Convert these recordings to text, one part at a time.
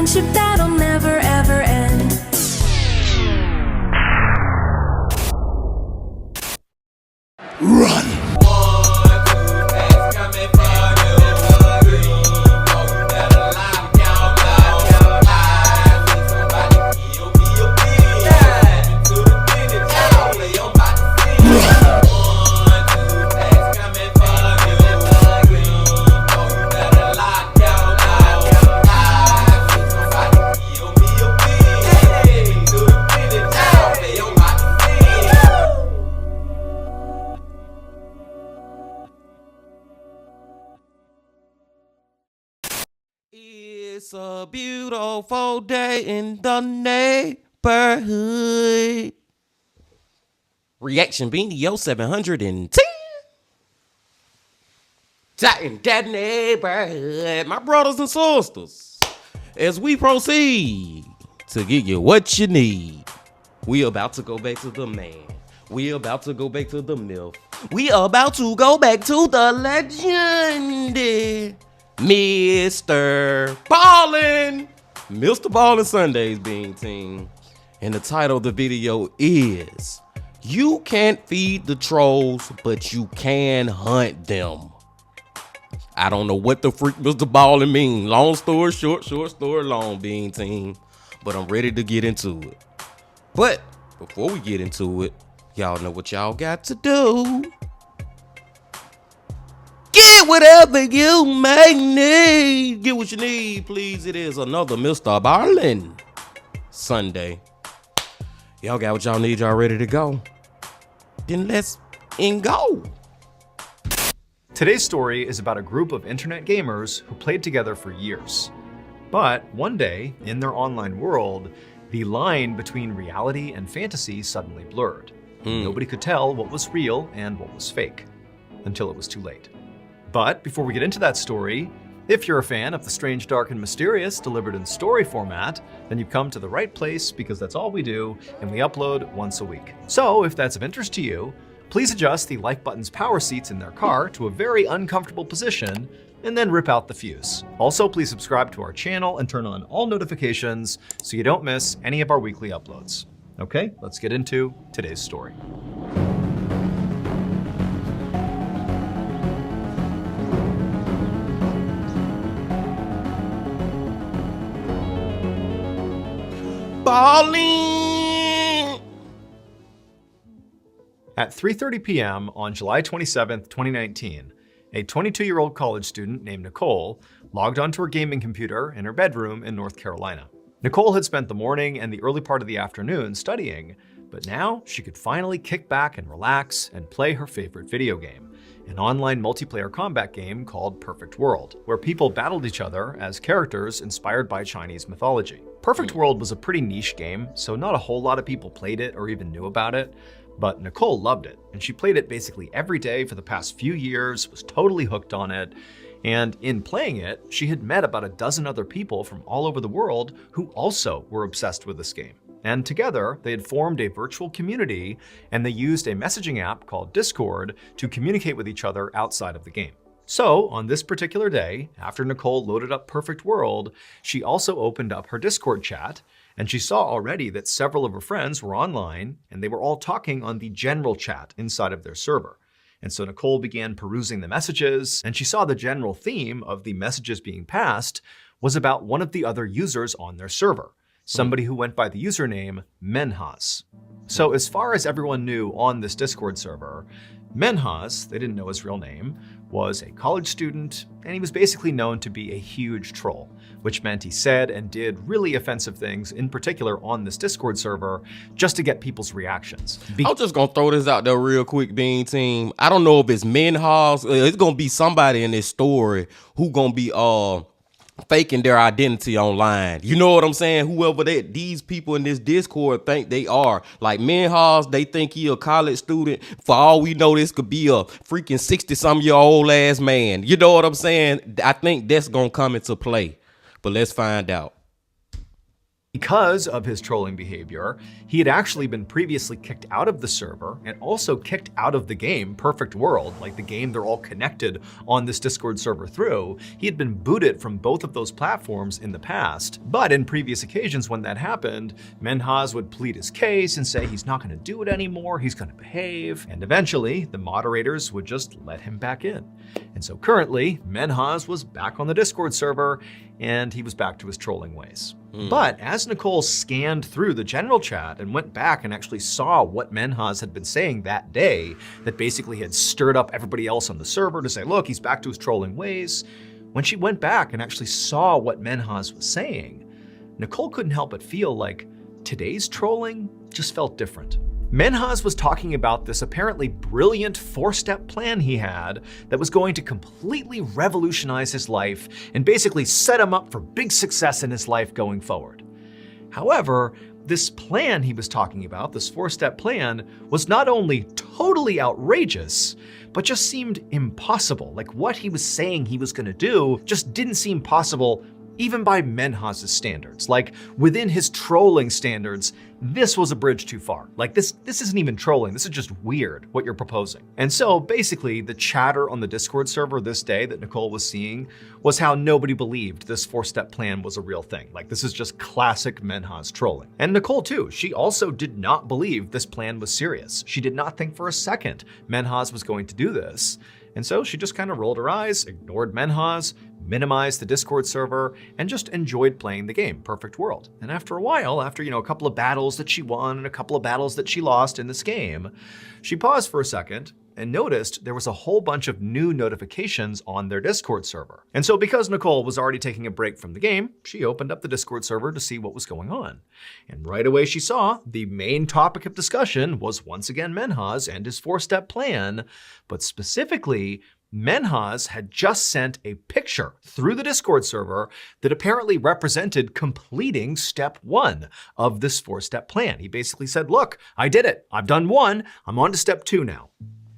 friendship that'll never ever end. Run! It's a beautiful day in the neighborhood. Reaction Beanie 0710. In that neighborhood, my brothers and sisters, as we proceed to give you what you need, we about to go back to the man. We about to go back to the myth. We about to go back to the legend. MrBallen. MrBallen Sundays being team. And the title of the video is You Can't Feed the Trolls, but you can hunt them. I don't know what the freak MrBallen mean. Long story short, short story long, being team. But I'm ready to get into it. But before we get into it, y'all know what y'all got to do. Get whatever you may need. Get what you need, please. It is another MrBallen Sunday. Y'all got what y'all need. Y'all ready to go? Then let's go. Today's story is about a group of internet gamers who played together for years. But one day, in their online world, the line between reality and fantasy suddenly blurred. Nobody could tell what was real and what was fake, until it was too late. But before we get into that story, if you're a fan of the strange, dark, and mysterious delivered in story format, then you've come to the right place, because that's all we do, and we upload once a week. So if that's of interest to you, please adjust the like button's power seats in their car to a very uncomfortable position, and then rip out the fuse. Also, please subscribe to our channel and turn on all notifications so you don't miss any of our weekly uploads. Okay, let's get into today's story. Balling. At 3:30 p.m. on July 27th, 2019, a 22-year-old college student named Nicole logged onto her gaming computer in her bedroom in North Carolina. Nicole had spent the morning and the early part of the afternoon studying, but now she could finally kick back and relax and play her favorite video game, an online multiplayer combat game called Perfect World, where people battled each other as characters inspired by Chinese mythology. Perfect World was a pretty niche game, so not a whole lot of people played it or even knew about it, but Nicole loved it, and she played it basically every day for the past few years, was totally hooked on it, and in playing it, she had met about a dozen other people from all over the world who also were obsessed with this game. And together, they had formed a virtual community, and they used a messaging app called Discord to communicate with each other outside of the game. So, on this particular day, after Nicole loaded up Perfect World, she also opened up her Discord chat, and she saw already that several of her friends were online, and they were all talking on the general chat inside of their server. And so Nicole began perusing the messages, and she saw the general theme of the messages being passed was about one of the other users on their server, somebody who went by the username Menhas. So as far as everyone knew on this Discord server, Menhas, they didn't know his real name, was a college student, and he was basically known to be a huge troll, which meant he said and did really offensive things, in particular on this Discord server, just to get people's reactions. I'm just gonna throw this out there real quick, Bean Team. I don't know if it's Menhas. It's gonna be somebody in this story who gonna be faking their identity online. You know what I'm saying? Whoever these people in this Discord think they are. Like Menhas, they think he a college student. For all we know, this could be a freaking 60-some-year-old ass man. You know what I'm saying? I think that's gonna come into play. But let's find out. Because of his trolling behavior, he had actually been previously kicked out of the server and also kicked out of the game Perfect World, like the game they're all connected on this Discord server through. He had been booted from both of those platforms in the past. But in previous occasions when that happened, Menhaz would plead his case and say he's not going to do it anymore, he's going to behave, and eventually the moderators would just let him back in. And so currently, Menhaz was back on the Discord server and he was back to his trolling ways. But as Nicole scanned through the general chat and went back and actually saw what Menhaz had been saying that day, that basically had stirred up everybody else on the server to say, look, he's back to his trolling ways. When she went back and actually saw what Menhaz was saying, Nicole couldn't help but feel like today's trolling just felt different. Menhaz was talking about this apparently brilliant 4-step plan he had that was going to completely revolutionize his life and basically set him up for big success in his life going forward. However, this plan he was talking about, this 4-step plan, was not only totally outrageous, but just seemed impossible. Like what he was saying he was going to do just didn't seem possible even by Menhaz's standards. Like within his trolling standards, this was a bridge too far. Like this isn't even trolling, this is just weird what you're proposing. And so basically the chatter on the Discord server this day that Nicole was seeing was how nobody believed this 4-step plan was a real thing. Like this is just classic Menhaz trolling. And Nicole too, she also did not believe this plan was serious. She did not think for a second Menhaz was going to do this. And so she just kind of rolled her eyes, ignored Menhaz, minimized the Discord server, and just enjoyed playing the game, Perfect World. And after a while, after a couple of battles that she won and a couple of battles that she lost in this game, she paused for a second and noticed there was a whole bunch of new notifications on their Discord server. And so because Nicole was already taking a break from the game, she opened up the Discord server to see what was going on. And right away she saw the main topic of discussion was once again Menhaz and his 4-step plan, but specifically Menhaz had just sent a picture through the Discord server that apparently represented completing step 1 of this 4-step plan. He basically said, look, I did it. I've done 1. I'm on to step 2 now.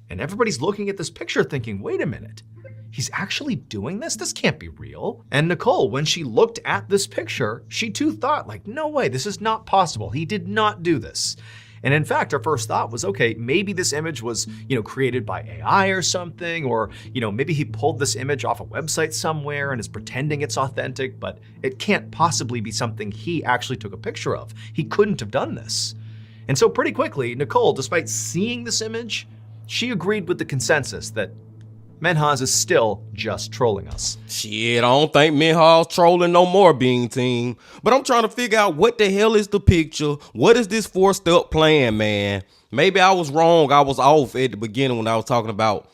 And everybody's looking at this picture thinking, wait a minute, he's actually doing this? This can't be real. And Nicole, when she looked at this picture, she too thought like, no way, this is not possible. He did not do this. And in fact, her first thought was, okay, maybe this image was, created by AI or something, or, maybe he pulled this image off a website somewhere and is pretending it's authentic, but it can't possibly be something he actually took a picture of. He couldn't have done this. And so pretty quickly, Nicole, despite seeing this image, she agreed with the consensus that Menhaz is still just trolling us. Shit, I don't think Menhaz trolling no more, Bean Team. But I'm trying to figure out what the hell is the picture? What is this 4-step plan, man? Maybe I was wrong. I was off at the beginning when I was talking about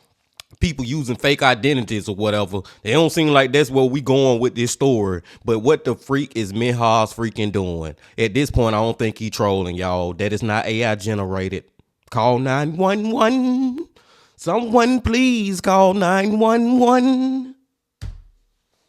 people using fake identities or whatever. They don't seem like that's where we going with this story. But what the freak is Menhaz freaking doing? At this point, I don't think he trolling, y'all. That is not AI generated. Call 911. Someone please call 911.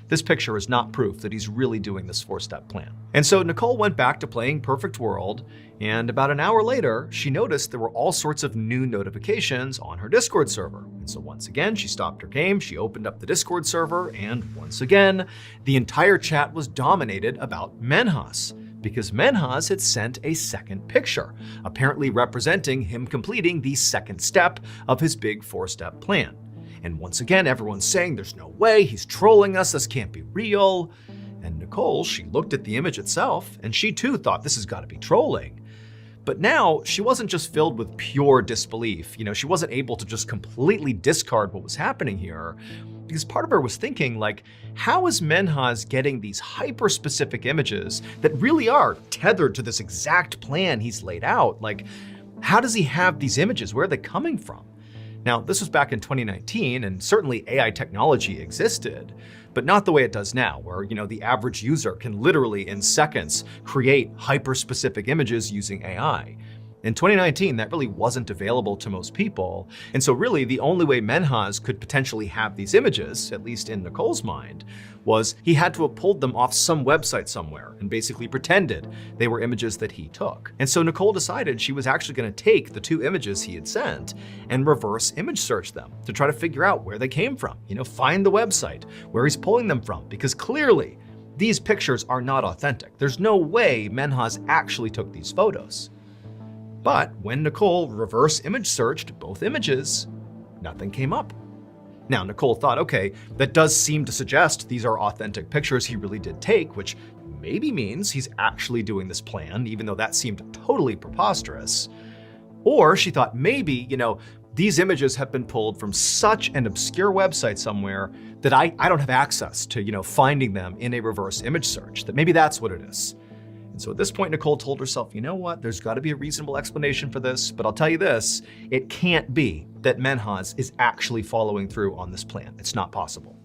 This picture is not proof that he's really doing this 4-step plan. And so Nicole went back to playing Perfect World, and about an hour later, she noticed there were all sorts of new notifications on her Discord server. And so once again, she stopped her game, she opened up the Discord server, and once again, the entire chat was dominated about Menhaz, because Menhaz had sent a second picture, apparently representing him completing the second step of his big 4-step plan. And once again, everyone's saying there's no way, he's trolling us, this can't be real. And Nicole, she looked at the image itself, and she too thought this has got to be trolling. But now, she wasn't just filled with pure disbelief. She wasn't able to just completely discard what was happening here, because part of her was thinking, like, how is Menhaz getting these hyper-specific images that really are tethered to this exact plan he's laid out? Like, how does he have these images? Where are they coming from? Now, this was back in 2019, and certainly AI technology existed, but not the way it does now, where, the average user can literally, in seconds, create hyper-specific images using AI. In 2019, that really wasn't available to most people, and so really the only way Menhaz could potentially have these images, at least in Nicole's mind, was he had to have pulled them off some website somewhere and basically pretended they were images that he took. And so Nicole decided she was actually going to take the 2 images he had sent and reverse image search them to try to figure out where they came from, find the website, where he's pulling them from, because clearly these pictures are not authentic. There's no way Menhaz actually took these photos. But when Nicole reverse image searched both images, nothing came up. Now, Nicole thought, okay, that does seem to suggest these are authentic pictures he really did take, which maybe means he's actually doing this plan, even though that seemed totally preposterous. Or she thought maybe, these images have been pulled from such an obscure website somewhere that I don't have access to, finding them in a reverse image search, that maybe that's what it is. And so at this point, Nicole told herself, you know what, there's got to be a reasonable explanation for this, but I'll tell you this, it can't be that Menhaz is actually following through on this plan. It's not possible.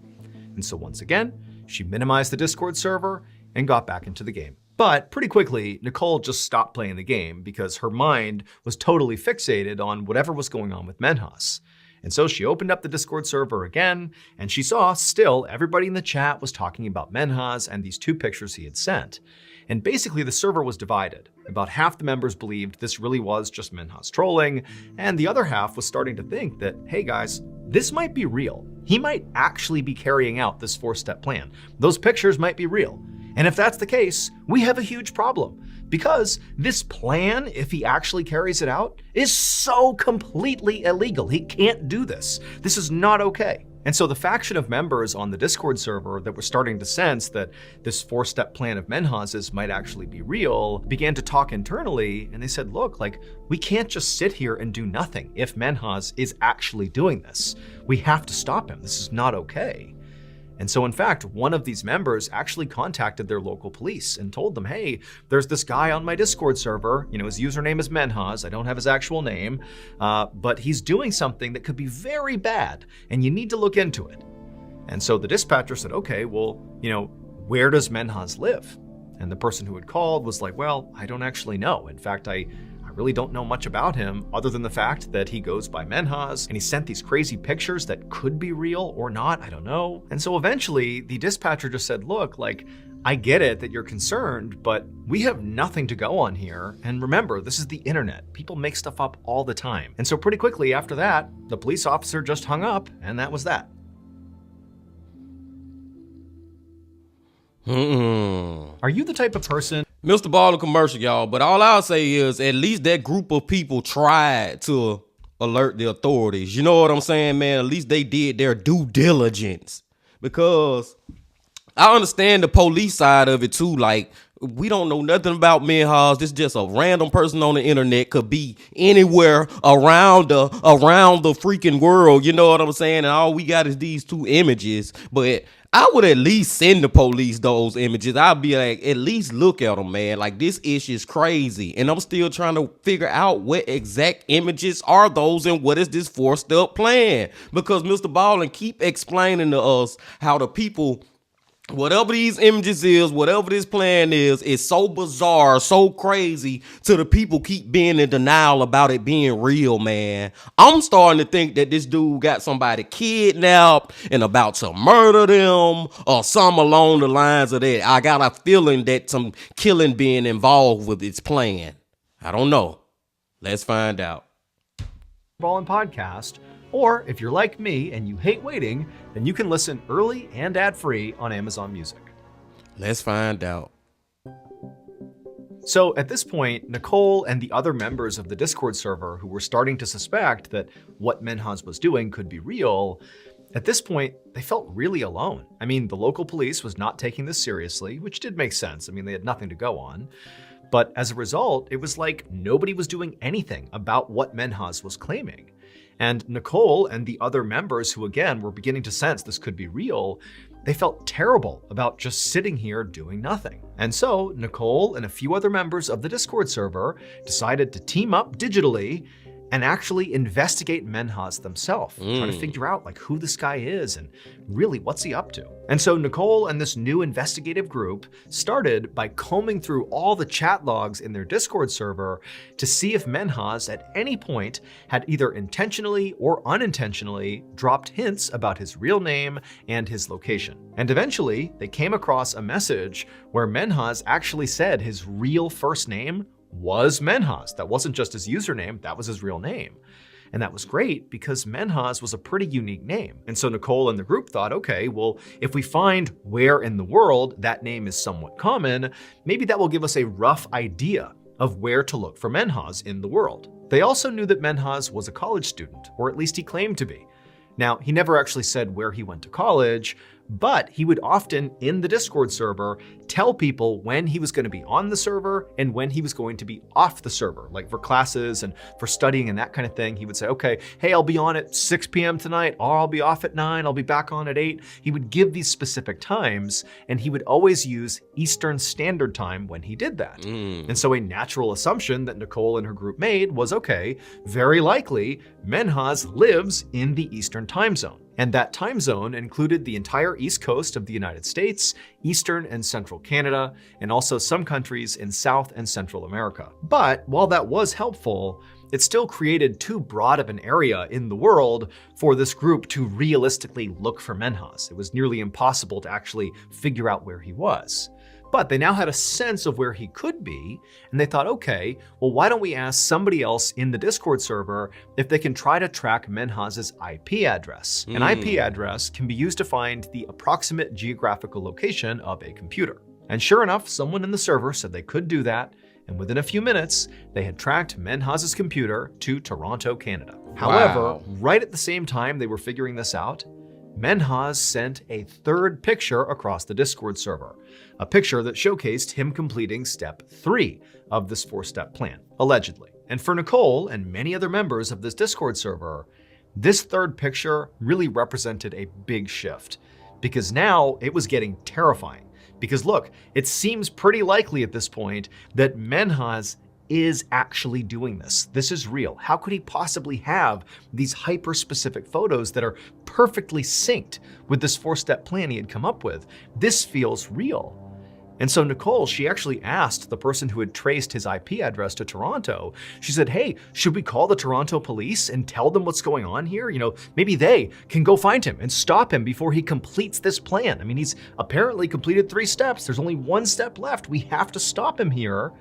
And so once again, she minimized the Discord server and got back into the game. But pretty quickly, Nicole just stopped playing the game because her mind was totally fixated on whatever was going on with Menhaz. And so she opened up the Discord server again, and she saw still everybody in the chat was talking about Menhaz and these 2 pictures he had sent. And basically the server was divided. About half the members believed this really was just Menhaz trolling, and the other half was starting to think that, hey guys, this might be real. He might actually be carrying out this 4-step plan. Those pictures might be real. And if that's the case, we have a huge problem, because this plan, if he actually carries it out, is so completely illegal. He can't do this. This is not okay. And so the faction of members on the Discord server that were starting to sense that this 4-step plan of Menhaz's might actually be real began to talk internally, and they said, look, we can't just sit here and do nothing if Menhaz is actually doing this. We have to stop him. This is not okay. And so in fact, one of these members actually contacted their local police and told them, hey, there's this guy on my Discord server, his username is Menhaz, I don't have his actual name, but he's doing something that could be very bad, and you need to look into it. And so the dispatcher said, okay, well, where does Menhaz live? And the person who had called was like, well, I don't actually know. In fact, I really don't know much about him other than the fact that he goes by Menhaz and he sent these crazy pictures that could be real or not, I don't know. And so eventually the dispatcher just said, look, I get it that you're concerned, but we have nothing to go on here. And remember, this is the internet. People make stuff up all the time. And so pretty quickly after that, the police officer just hung up, and that was that. Are you the type of person? MrBallen commercial, y'all, but all I'll say is at least that group of people tried to alert the authorities. You know what I'm saying, man? At least they did their due diligence, because I understand the police side of it too. We don't know nothing about Menhaz. This is just a random person on the internet, could be anywhere around the freaking world. You know what I'm saying? And all we got is these 2 images, but I would at least send the police those images. I'd be like, at least look at them, man. This issue is crazy. And I'm still trying to figure out what exact images are those and what is this 4-step plan? Because MrBallen keep explaining to us how the people, whatever these images is, whatever this plan is so bizarre, so crazy, to the people keep being in denial about it being real, man. I'm starting to think that this dude got somebody kidnapped and about to murder them or something along the lines of that. I got a feeling that some killing being involved with its plan. I don't know. Let's find out. MrBallen podcast. Or if you're like me and you hate waiting, then you can listen early and ad-free on Amazon Music. Let's find out. So at this point, Nicole and the other members of the Discord server who were starting to suspect that what Menhaz was doing could be real, at this point, they felt really alone. The local police was not taking this seriously, which did make sense. They had nothing to go on. But as a result, it was like nobody was doing anything about what Menhaz was claiming. And Nicole and the other members who, again, were beginning to sense this could be real, they felt terrible about just sitting here doing nothing. And so Nicole and a few other members of the Discord server decided to team up digitally and actually investigate Menhaz themselves, trying to figure out who this guy is and really what's he up to. And so Nicole and this new investigative group started by combing through all the chat logs in their Discord server to see if Menhaz at any point had either intentionally or unintentionally dropped hints about his real name and his location. And eventually they came across a message where Menhaz actually said his real first name was Menhaz. That wasn't just his username, that was his real name. And that was great because Menhaz was a pretty unique name. And so Nicole and the group thought, okay, well, if we find where in the world that name is somewhat common, maybe that will give us a rough idea of where to look for Menhaz in the world. They also knew that Menhaz was a college student, or at least he claimed to be. Now, he never actually said where he went to college, but he would often, in the Discord server, tell people when he was going to be on the server and when he was going to be off the server, like for classes and for studying and that kind of thing. He would say, okay, hey, I'll be on at 6 p.m. tonight, or I'll be off at 9, I'll be back on at 8. He would give these specific times, and he would always use Eastern Standard Time when he did that. And so a natural assumption that Nicole and her group made was, okay, very likely Menhaz lives in the Eastern Time Zone. And that time zone included the entire east coast of the United States, eastern and central Canada, and also some countries in South and Central America. But while that was helpful, it still created too broad of an area in the world for this group to realistically look for Menhaz. It was nearly impossible to actually figure out where he was. But they now had a sense of where he could be, and they thought, okay, well, why don't we ask somebody else in the Discord server if they can try to track Menhaz's IP address? An IP address can be used to find the approximate geographical location of a computer. And sure enough, someone in the server said they could do that, and within a few minutes, they had tracked Menhaz's computer to Toronto, Canada. However, right at the same time they were figuring this out, Menhaz sent a third picture across the Discord server, a picture that showcased him completing step 3 of this 4-step plan, allegedly. And for Nicole and many other members of this Discord server, this third picture really represented a big shift, because now it was getting terrifying. Because look, it seems pretty likely at this point that Menhaz is actually doing this. This is real. How could he possibly have these hyper-specific photos that are perfectly synced with this 4-step plan he had come up with? This feels real. And so Nicole, she actually asked the person who had traced his IP address to Toronto, she said, hey, should we call the Toronto police and tell them what's going on here? You know, maybe they can go find him and stop him before he completes this plan. I mean, he's apparently completed 3 steps. There's only 1 step left. We have to stop him here.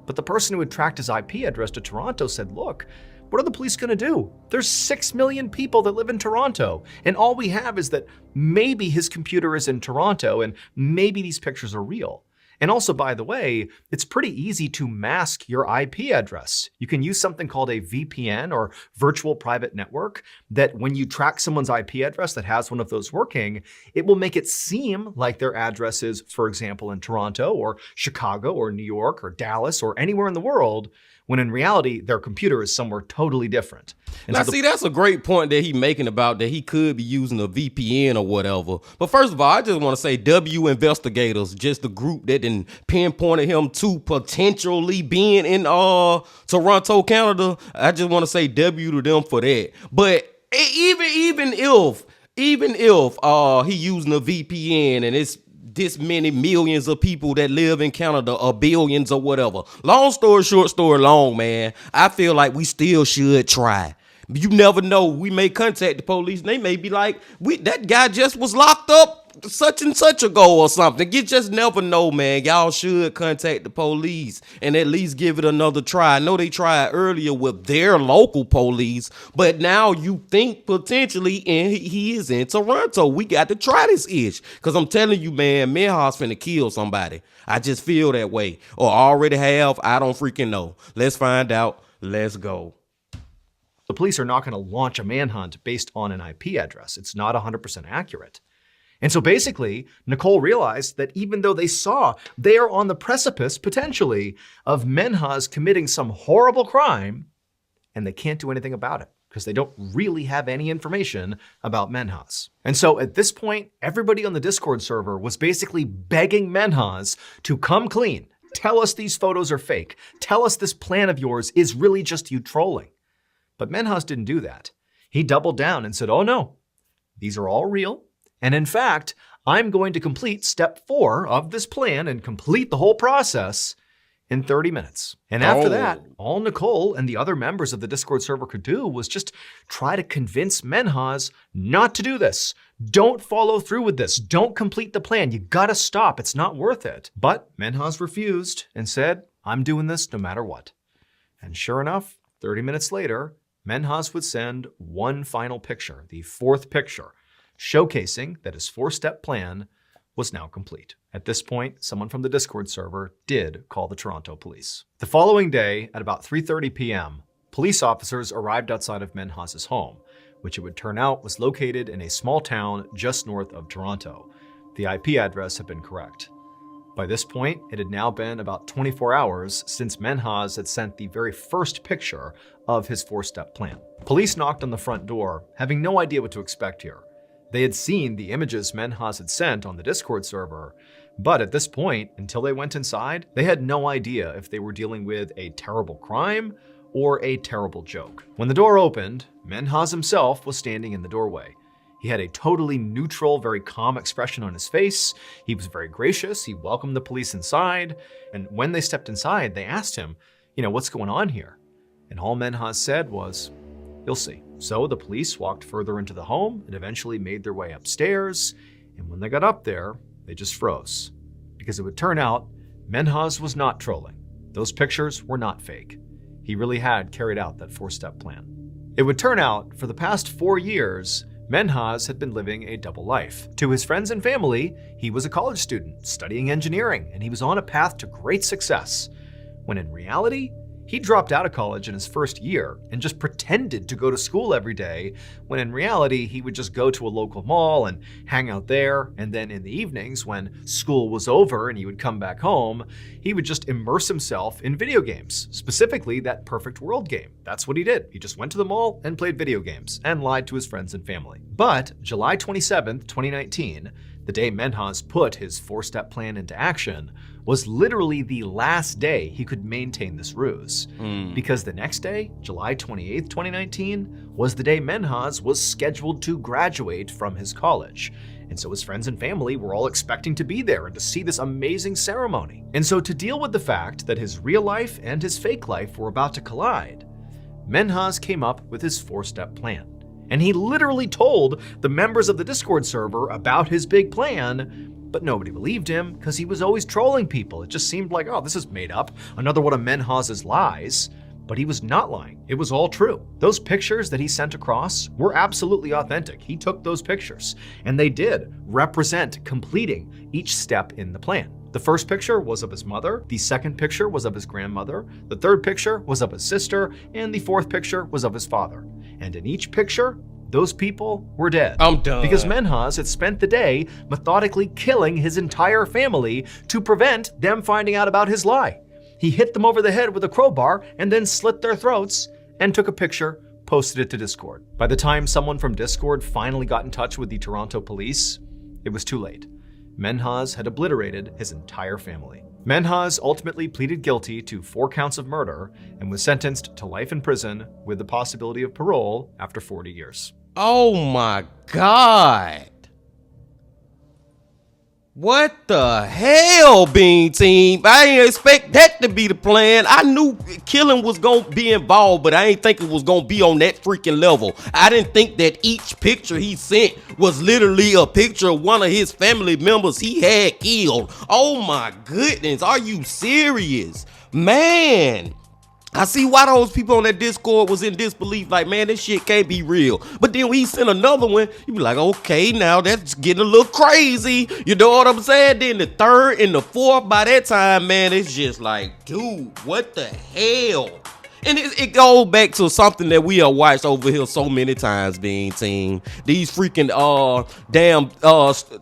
But the person who had tracked his IP address to Toronto said, look, what are the police going to do? There's 6 million people that live in Toronto, and all we have is that maybe his computer is in Toronto and maybe these pictures are real. And also, by the way, it's pretty easy to mask your IP address. You can use something called a VPN, or virtual private network, that when you track someone's IP address that has one of those working, it will make it seem like their address is, for example, in Toronto or Chicago or New York or Dallas or anywhere in the world, when in reality, their computer is somewhere totally different. And now, see, that's a great point that he's making about that he could be using a VPN or whatever. But first of all, I just want to say W Investigators, just the group that then pinpointed him to potentially being in Toronto, Canada. I just want to say W to them for that. But even if he using a VPN and it's this many millions of people that live in Canada, or billions or whatever. Long story short, story long, man. I feel like we still should try. You never know. We may contact the police and they may be like, that guy just was locked up such and such ago or something. You just never know, man. Y'all should contact the police and at least give it another try. I know they tried earlier with their local police, but now you think potentially he is in Toronto. We got to try this ish. Because I'm telling you, man, Menhaz finna kill somebody. I just feel that way. Or already have. I don't freaking know. Let's find out. Let's go. The police are not going to launch a manhunt based on an IP address. It's not 100% accurate. And so basically, Nicole realized that even though they saw they are on the precipice, potentially, of Menhaz committing some horrible crime, and they can't do anything about it because they don't really have any information about Menhaz. And so at this point, everybody on the Discord server was basically begging Menhaz to come clean. Tell us these photos are fake. Tell us this plan of yours is really just you trolling. But Menhaz didn't do that. He doubled down and said, oh no, these are all real. And in fact, I'm going to complete step 4 of this plan and complete the whole process in 30 minutes. And after that, all Nicole and the other members of the Discord server could do was just try to convince Menhaz not to do this. Don't follow through with this. Don't complete the plan. You gotta stop. It's not worth it. But Menhaz refused and said, I'm doing this no matter what. And sure enough, 30 minutes later, Menhaz would send one final picture, the fourth picture, showcasing that his four-step plan was now complete. At this point, someone from the Discord server did call the Toronto police. The following day, at about 3:30 p.m., police officers arrived outside of Menhaz's home, which it would turn out was located in a small town just north of Toronto. The IP address had been correct. By this point, it had now been about 24 hours since Menhaz had sent the very first picture of his four-step plan. Police knocked on the front door, having no idea what to expect here. They had seen the images Menhaz had sent on the Discord server, but at this point, until they went inside, they had no idea if they were dealing with a terrible crime or a terrible joke. When the door opened, Menhaz himself was standing in the doorway. He had a totally neutral, very calm expression on his face. He was very gracious. He welcomed the police inside. And when they stepped inside, they asked him, what's going on here? And all Menhaz said was, "You'll see." So the police walked further into the home and eventually made their way upstairs. And when they got up there, they just froze. Because it would turn out, Menhaz was not trolling. Those pictures were not fake. He really had carried out that four-step plan. It would turn out, for the past 4 years, Menhaz had been living a double life. To his friends and family, he was a college student studying engineering, and he was on a path to great success. When in reality, he dropped out of college in his first year and just pretended to go to school every day, when in reality, he would just go to a local mall and hang out there, and then in the evenings, when school was over and he would come back home, he would just immerse himself in video games, specifically that Perfect World game. That's what he did. He just went to the mall and played video games and lied to his friends and family. But July 27th, 2019, the day Menhaz put his four-step plan into action, was literally the last day he could maintain this ruse. Because the next day, July 28th, 2019, was the day Menhaz was scheduled to graduate from his college. And so his friends and family were all expecting to be there and to see this amazing ceremony. And so to deal with the fact that his real life and his fake life were about to collide, Menhaz came up with his four-step plan. And he literally told the members of the Discord server about his big plan, but nobody believed him because he was always trolling people. It just seemed like, oh, this is made up, another one of Menhaz's lies. But he was not lying. It was all true. Those pictures that he sent across were absolutely authentic. He took those pictures, and they did represent completing each step in the plan. The first picture was of his mother, the second picture was of his grandmother, the third picture was of his sister, and the fourth picture was of his father. And in each picture, those people were dead. I'm done. Because Menhaz had spent the day methodically killing his entire family to prevent them finding out about his lie. He hit them over the head with a crowbar and then slit their throats and took a picture, posted it to Discord. By the time someone from Discord finally got in touch with the Toronto police, it was too late. Menhaz had obliterated his entire family. Menhaz ultimately pleaded guilty to 4 counts of murder and was sentenced to life in prison with the possibility of parole after 40 years. Oh my God. What the hell, Bean Team? I didn't expect that to be the plan. I knew killing was gonna be involved, but I didn't think it was gonna be on that freaking level. I didn't think that each picture he sent was literally a picture of one of his family members he had killed. Oh my goodness, are you serious? Man, I see why those people on that Discord was in disbelief, like, man, this shit can't be real. But then when he sent another one, you be like, okay, now that's getting a little crazy. You know what I'm saying? Then the third and the fourth, by that time, man, it's just like, dude, what the hell? And it goes back to something that we have watched over here so many times, Bean Team. These freaking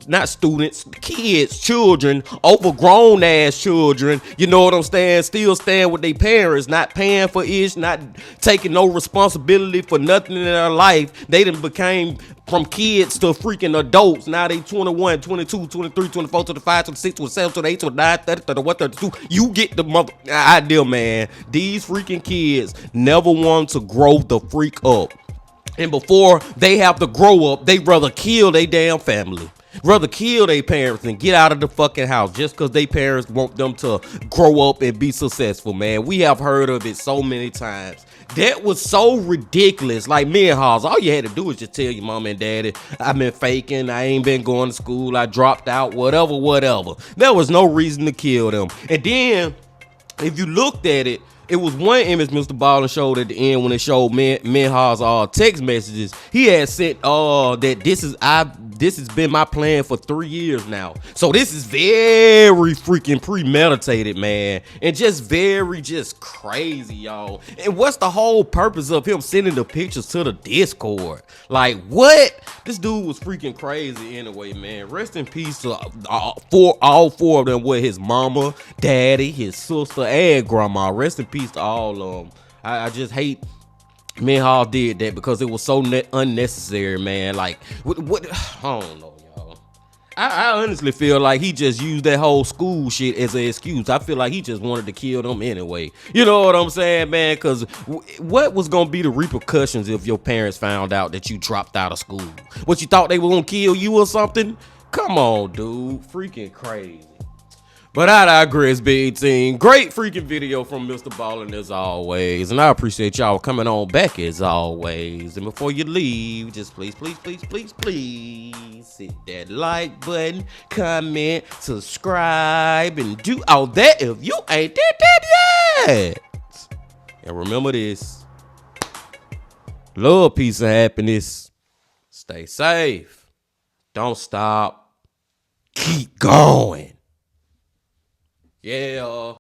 not students, kids, children, overgrown ass children, you know what I'm saying, still staying with their parents, not paying for ish, not taking no responsibility for nothing in their life. They done became from kids to freaking adults. Now they 21, 22, 23, 24, 25, 26, 27, 28, 29, 30, 31, 32. You get the mother idea, man. These freaking kids never want to grow the freak up. And before they have to grow up, they rather kill their damn family. Rather kill their parents and get out of the fucking house just because their parents want them to grow up and be successful, man. We have heard of it so many times. That was so ridiculous. Like Menhaz, all you had to do is just tell your mom and daddy, I've been faking, I ain't been going to school, I dropped out, whatever. There was no reason to kill them. And then, if you looked at it, It was one image Mr. Ballen showed at the end when it showed Minha's text messages. He had said that this has been my plan for 3 years now. So this is very freaking premeditated, man. And just crazy, y'all. And what's the whole purpose of him sending the pictures to the Discord? Like, what? This dude was freaking crazy anyway, man. Rest in peace to all four of them, with his mama, daddy, his sister, and grandma. Rest in peace to all of them. I just hate Minha did that because it was so unnecessary, man. Like, what? I don't know, y'all. I honestly feel like he just used that whole school shit as an excuse. I feel like he just wanted to kill them anyway. You know what I'm saying, man? Because what was going to be the repercussions if your parents found out that you dropped out of school? What, you thought they were going to kill you or something? Come on, dude. Freaking crazy. But I digress, big team. Great freaking video from MrBallen as always. And I appreciate y'all coming on back as always. And before you leave, just please hit that like button, comment, subscribe, and do all that if you ain't did that yet. And remember this. Love, peace, and happiness. Stay safe. Don't stop. Keep going. Yeah.